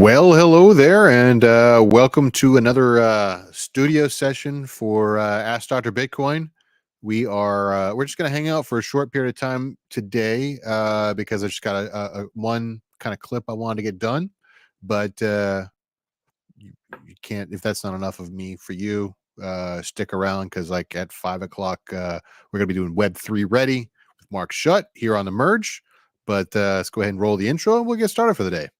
Well, hello there, and welcome to another studio session for Ask Dr. Bitcoin. We're just going to hang out for a short period of time today because I just got a one kind of clip I wanted to get done, but you can't if that's not enough of me for you. Stick around because like at 5 o'clock we're going to be doing Web3 Ready with Mark Shutt here on the Merge. But let's go ahead and roll the intro, and we'll get started for the day.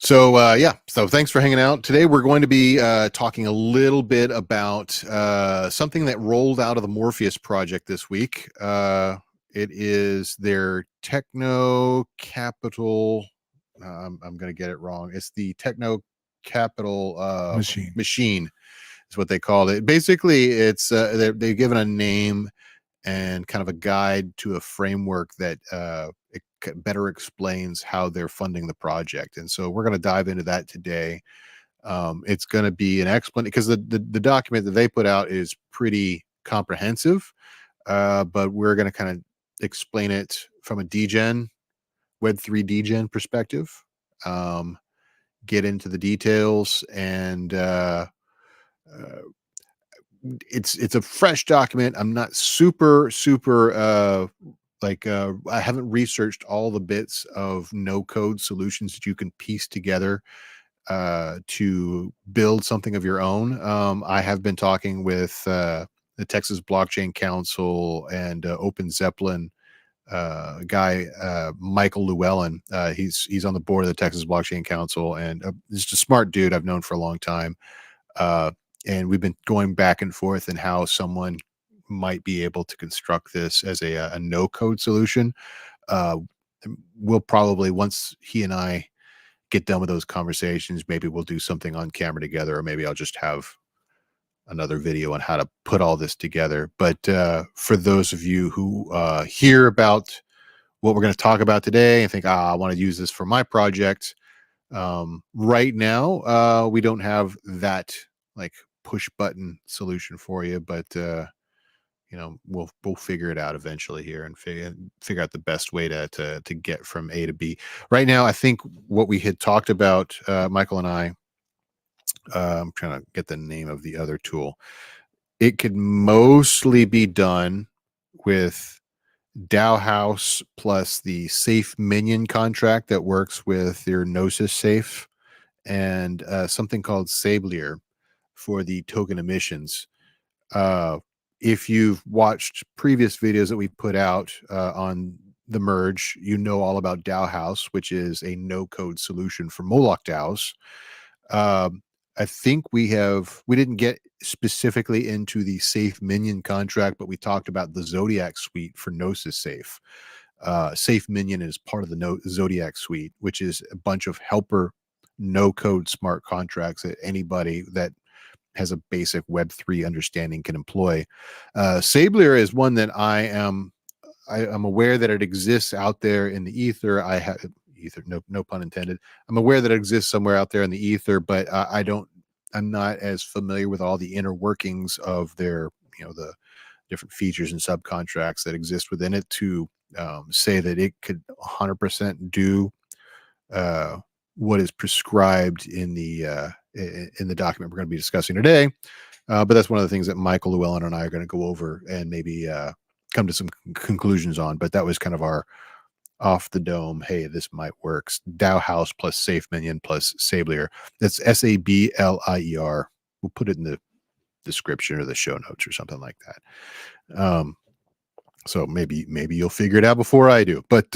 So thanks for hanging out. Today we're going to be talking a little bit about something that rolled out of the Morpheus project this week. It is their Techno Capital. I'm going to get it wrong. It's the Techno Capital machine is what they called it. Basically, it's they've given a name and kind of a guide to a framework that it better explains how they're funding the project. And so we're going to dive into that today. It's going to be an explanation because the document that they put out is pretty comprehensive, but we're going to kind of explain it from a degen, Web3 degen perspective, get into the details, and it's a fresh document. I'm not super I haven't researched all the bits of no code solutions that you can piece together to build something of your own. I have been talking with the Texas Blockchain Council and Open Zeppelin guy, Michael Llewellyn. He's on the board of the Texas Blockchain Council, and he's just a smart dude I've known for a long time. And we've been going back and forth in how someone might be able to construct this as a no code solution. We'll probably, once he and I get done with those conversations, maybe we'll do something on camera together, or maybe I'll just have another video on how to put all this together. But for those of you who hear about what we're going to talk about today and think, I want to use this for my project, right now we don't have that like push button solution for you, but we'll figure it out eventually here and figure out the best way to get from A to B. Right now, I think what we had talked about, Michael and I, I'm trying to get the name of the other tool. It could mostly be done with DAO House plus the Safe Minion contract that works with your Gnosis Safe, and something called Sablier for the token emissions. If you've watched previous videos that we've put out on the Merge, you know all about DAO House, which is a no-code solution for Moloch DAOs. I think we didn't get specifically into the Safe Minion contract, but we talked about the Zodiac suite for Gnosis Safe. Safe Minion is part of the Zodiac suite, which is a bunch of helper no-code smart contracts that anybody that has a basic Web3 understanding can employ. Sablier is one that I'm aware that it exists out there in the ether. I have ether, no pun intended. I'm aware that it exists somewhere out there in the ether, but I'm not as familiar with all the inner workings of their, the different features and subcontracts that exist within it to say that it could 100% do what is prescribed in the document we're going to be discussing today. But that's one of the things that Michael Llewellyn and I are going to go over and maybe come to some conclusions on. But that was kind of our off the dome, hey, this might work. DAO House plus Safe Minion plus Sablier. That's Sablier. We'll put it in the description or the show notes or something like that. So maybe you'll figure it out before I do. But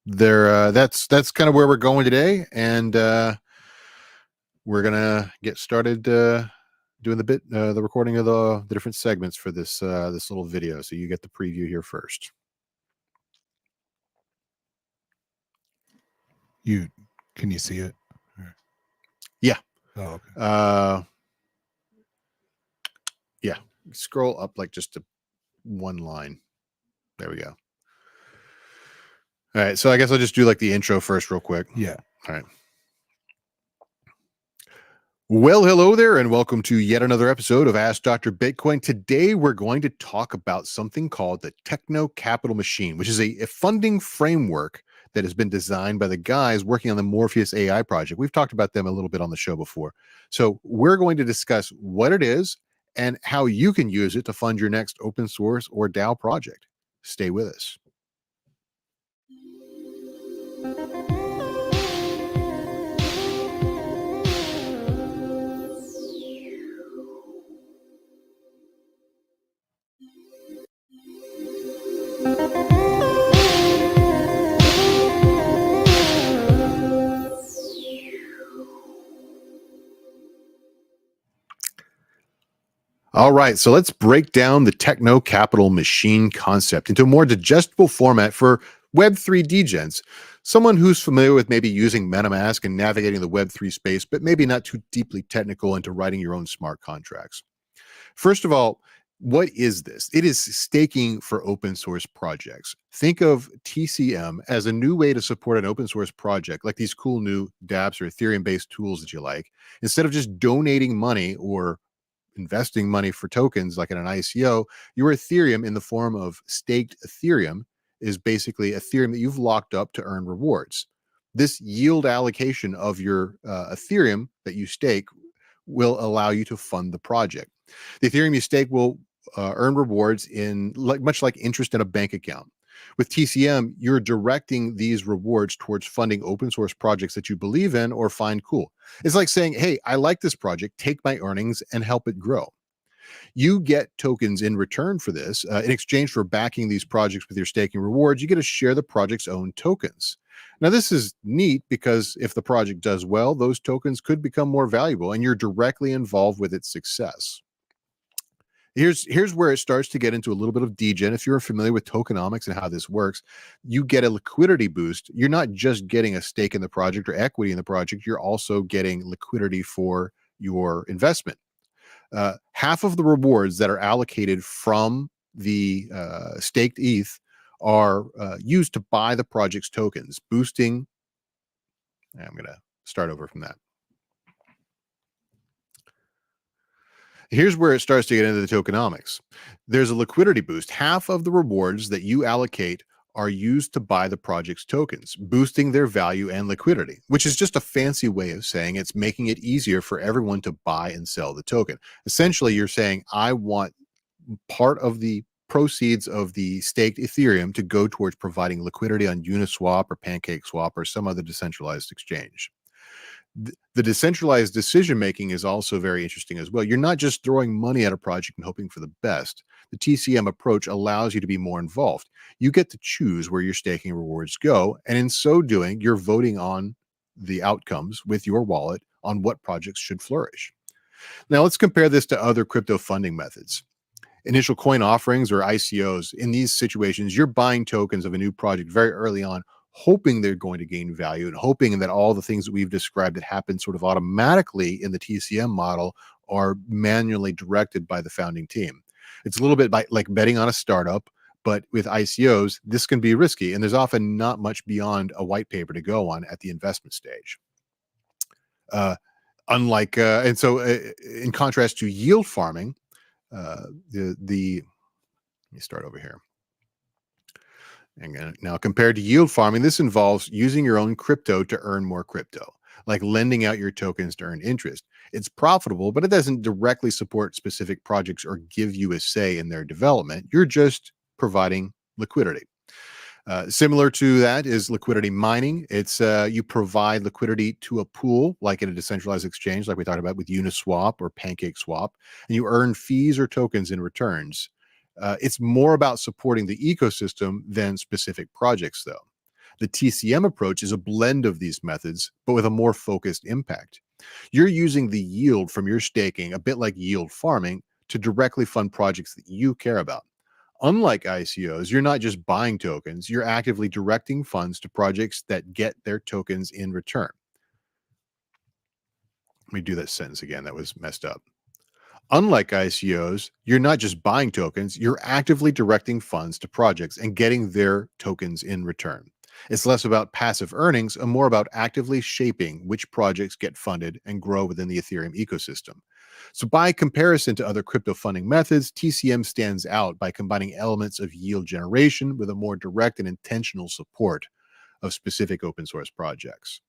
that's kind of where we're going today, and we're gonna get started doing the recording of the different segments for this little video. So you get the preview here first. Can you see it? Yeah. Oh, okay. Yeah. Scroll up like just to one line. There we go. All right. So I guess I'll just do like the intro first real quick. Yeah. All right. Well, hello there, and welcome to yet another episode of Ask Dr. Bitcoin. Today, we're going to talk about something called the Techno Capital Machine, which is a funding framework that has been designed by the guys working on the Morpheus AI project. We've talked about them a little bit on the show before. So, we're going to discuss what it is and how you can use it to fund your next open source or DAO project. Stay with us. All right, so let's break down the techno capital machine concept into a more digestible format for Web3 degens. Someone who's familiar with maybe using MetaMask and navigating the Web3 space, but maybe not too deeply technical into writing your own smart contracts. First of all, what is this? It is staking for open source projects. Think of TCM as a new way to support an open source project, like these cool new dApps or Ethereum based tools that you like. Instead of just donating money or investing money for tokens like in an ICO, your Ethereum in the form of staked Ethereum is basically Ethereum that you've locked up to earn rewards. This yield allocation of your Ethereum that you stake will allow you to fund the project. The Ethereum you stake will earn rewards in much like interest in a bank account. With TCM, you're directing these rewards towards funding open source projects that you believe in or find cool. It's like saying, hey, I like this project, take my earnings and help it grow. You get tokens in return for this. In exchange for backing these projects with your staking rewards, you get to share the project's own tokens. Now, this is neat because if the project does well, those tokens could become more valuable and you're directly involved with its success. Here's where it starts to get into a little bit of degen. If you're familiar with tokenomics and how this works, you get a liquidity boost. You're not just getting a stake in the project or equity in the project, you're also getting liquidity for your investment. Half of the rewards that are allocated from the staked ETH are used to buy the project's tokens, boosting. I'm going to start over from that. Here's where it starts to get into the tokenomics. There's a liquidity boost. Half of the rewards that you allocate are used to buy the project's tokens, boosting their value and liquidity, which is just a fancy way of saying it's making it easier for everyone to buy and sell the token. Essentially, you're saying, I want part of the proceeds of the staked Ethereum to go towards providing liquidity on Uniswap or PancakeSwap or some other decentralized exchange. The decentralized decision making is also very interesting as well. You're not just throwing money at a project and hoping for the best. The TCM approach allows you to be more involved. You get to choose where your staking rewards go, and in so doing, you're voting on the outcomes with your wallet on what projects should flourish. Now, let's compare this to other crypto funding methods. Initial coin offerings or ICOs. In these situations, you're buying tokens of a new project very early on, hoping they're going to gain value and hoping that all the things that we've described that happen sort of automatically in the TCM model are manually directed by the founding team. It's a little bit like betting on a startup, but with ICOs, this can be risky, and there's often not much beyond a white paper to go on at the investment stage. Uh, in contrast to yield farming, the let me start over here. And now, compared to yield farming, this involves using your own crypto to earn more crypto, like lending out your tokens to earn interest. It's profitable, but it doesn't directly support specific projects or give you a say in their development. You're just providing liquidity. Similar to that is liquidity mining. It's you provide liquidity to a pool, like in a decentralized exchange, like we talked about with Uniswap or PancakeSwap, and you earn fees or tokens in returns. It's more about supporting the ecosystem than specific projects, though. The TCM approach is a blend of these methods, but with a more focused impact. You're using the yield from your staking, a bit like yield farming, to directly fund projects that you care about. Unlike ICOs, you're not just buying tokens, you're actively directing funds to projects that get their tokens in return. Let me do that sentence again. That was messed up. Unlike ICOs, you're not just buying tokens, you're actively directing funds to projects and getting their tokens in return. It's less about passive earnings and more about actively shaping which projects get funded and grow within the Ethereum ecosystem. So, by comparison to other crypto funding methods, TCM stands out by combining elements of yield generation with a more direct and intentional support of specific open source projects.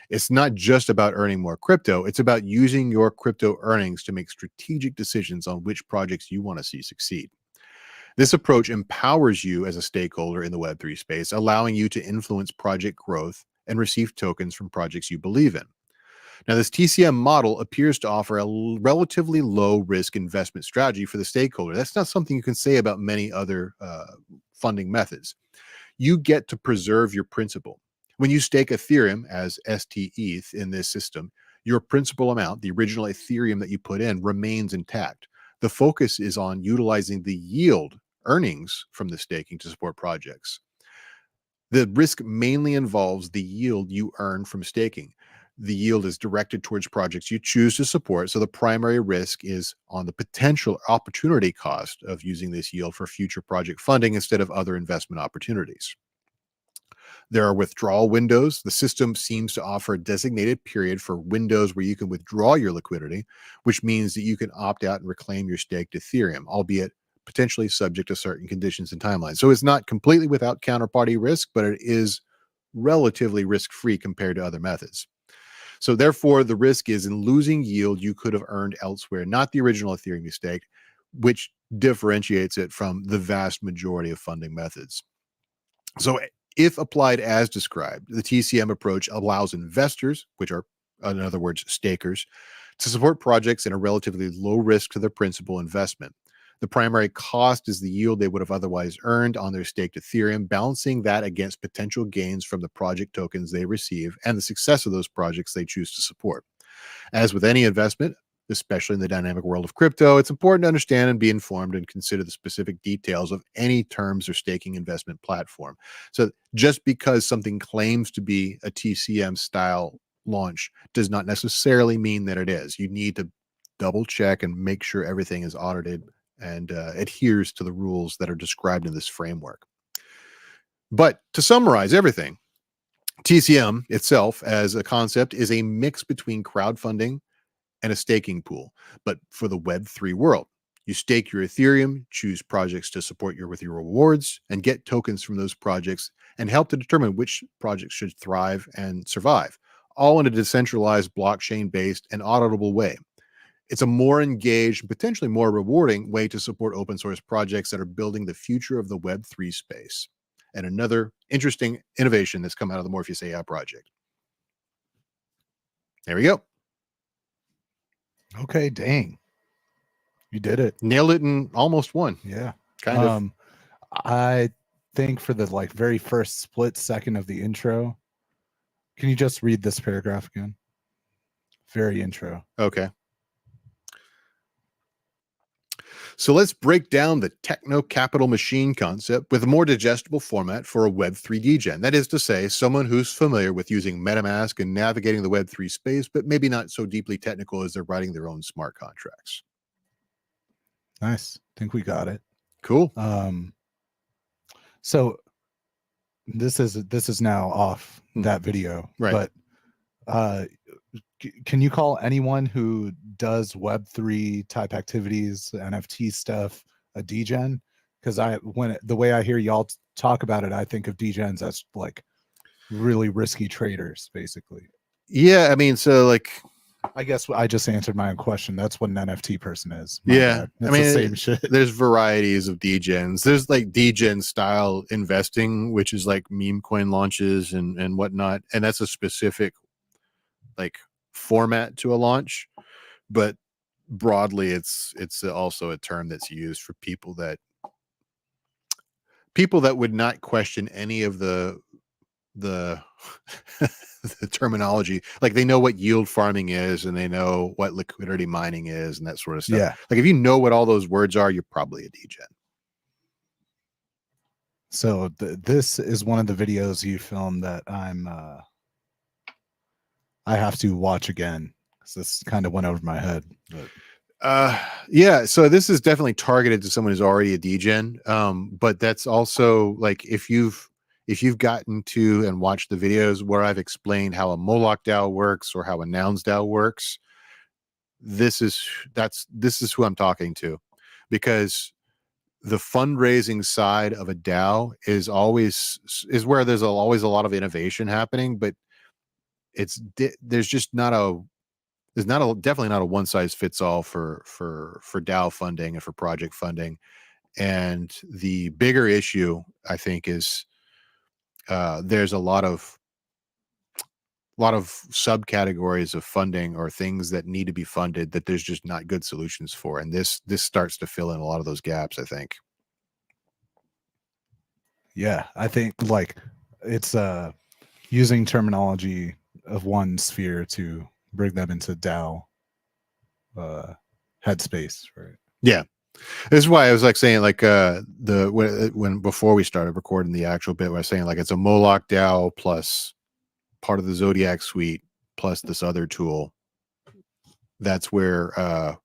It's not just about earning more crypto, it's about using your crypto earnings to make strategic decisions on which projects you want to see succeed. This approach empowers you as a stakeholder in the Web3 space, allowing you to influence project growth and receive tokens from projects you believe in. Now, this TCM model appears to offer a relatively low risk investment strategy for the stakeholder. That's not something you can say about many other funding methods. You get to preserve your principal. When you stake Ethereum as STETH in this system, your principal amount, the original Ethereum that you put in, remains intact. The focus is on utilizing the yield earnings from the staking to support projects. The risk mainly involves the yield you earn from staking. The yield is directed towards projects you choose to support. So the primary risk is on the potential opportunity cost of using this yield for future project funding instead of other investment opportunities. There are withdrawal windows. The system seems to offer a designated period for windows where you can withdraw your liquidity, which means that you can opt out and reclaim your staked Ethereum, albeit potentially subject to certain conditions and timelines. So it's not completely without counterparty risk, but it is relatively risk-free compared to other methods. So therefore, the risk is in losing yield you could have earned elsewhere, not the original Ethereum you staked, which differentiates it from the vast majority of funding methods. So, if applied as described, the TCM approach allows investors, which are, in other words, stakers, to support projects in a relatively low risk to their principal investment. The primary cost is the yield they would have otherwise earned on their staked Ethereum, balancing that against potential gains from the project tokens they receive and the success of those projects they choose to support. As with any investment, especially in the dynamic world of crypto, it's important to understand and be informed and consider the specific details of any terms or staking investment platform. So just because something claims to be a TCM style launch does not necessarily mean that it is. You need to double check and make sure everything is audited and adheres to the rules that are described in this framework. But to summarize everything, TCM itself as a concept is a mix between crowdfunding and a staking pool, but for the Web3 world. You stake your Ethereum, choose projects to support you with your rewards, and get tokens from those projects and help to determine which projects should thrive and survive, all in a decentralized, blockchain based, and auditable way. It's a more engaged, potentially more rewarding way to support open source projects that are building the future of the Web3 space. And another interesting innovation that's come out of the Morpheus AI project. There we go. Okay, dang. You did it. Nailed it in almost one. Yeah. Kind of. I think for the very first split second of the intro, can you just read this paragraph again? Very intro. Okay. So let's break down the Techno capital machine concept with a more digestible format for a Web3 degen. That is to say, someone who's familiar with using MetaMask and navigating the Web3 space, but maybe not so deeply technical as they're writing their own smart contracts. Nice. I think we got it. Cool. So this is now off that video, right? But can you call anyone who does Web3 type activities, NFT stuff, a degen? Because the way I hear y'all talk about it, I think of degens as like really risky traders, basically. Yeah, I mean, so like, I guess I just answered my own question. That's what an NFT person is. Yeah, I mean, the same shit. There's varieties of degens. There's like degen style investing, which is like meme coin launches and whatnot, and that's a specific like format to a launch. But broadly, it's also a term that's used for people that would not question any of the the terminology. Like they know what yield farming is and they know what liquidity mining is and that sort of stuff. Yeah. Like if you know what all those words are, you're probably a degen. So this is one of the videos you filmed that I have to watch again because this kind of went over my head. But. Yeah, so this is definitely targeted to someone who's already a degen. But that's also like if you've if you've gotten to and watched the videos where I've explained how a Moloch DAO works or how a Nouns DAO works, this is who I'm talking to, because the fundraising side of a DAO is where there's always a lot of innovation happening, but there's just not a definitely not a one size fits all for DAO funding and for project funding. And the bigger issue, I think, is there's a lot of subcategories of funding or things that need to be funded that there's just not good solutions for, and this starts to fill in a lot of those gaps, I think. Yeah, I think like it's using terminology of one sphere to bring them into DAO headspace, right? Yeah, this is why I was like saying like when before we started recording the actual bit, I was saying like it's a Moloch DAO plus part of the Zodiac suite plus this other tool. That's where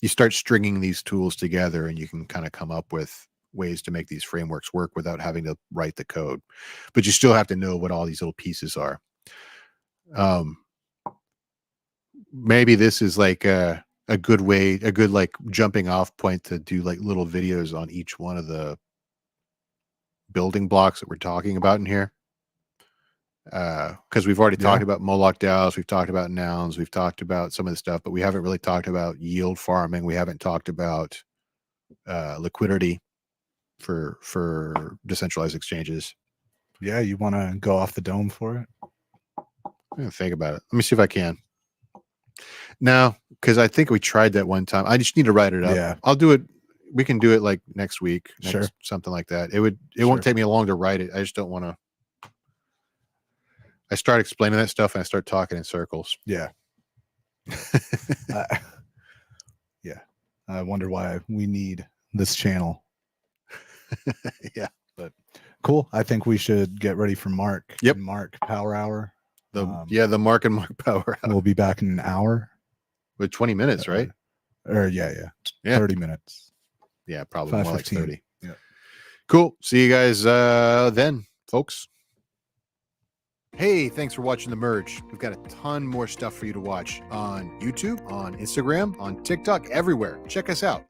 you start stringing these tools together, and you can kind of come up with ways to make these frameworks work without having to write the code, but you still have to know what all these little pieces are. Maybe this is like a good like jumping off point to do like little videos on each one of the building blocks that we're talking about in here. Because we've already talked about Moloch DAOs, we've talked about nouns, we've talked about some of the stuff, but we haven't really talked about yield farming. We haven't talked about liquidity for decentralized exchanges. Yeah, you want to go off the dome for it? I'm gonna think about it. Let me see if I can. No, because I think we tried that one time. I just need to write it up. Yeah, I'll do it. We can do it like next week, Sure. something like that. It won't take me long to write it. I just don't want to. I start explaining that stuff and I start talking in circles. Yeah. Yeah. I wonder why we need this channel. Yeah. But cool. I think we should get ready for Mark. Yep. Mark Power Hour. The Mark and Mark Power Hour. We'll be back in an hour. With 20 minutes, right? Yeah. 30 minutes. Yeah, probably more like 30. Yeah. Cool. See you guys then, folks. Hey, thanks for watching The Merge. We've got a ton more stuff for you to watch on YouTube, on Instagram, on TikTok, everywhere. Check us out.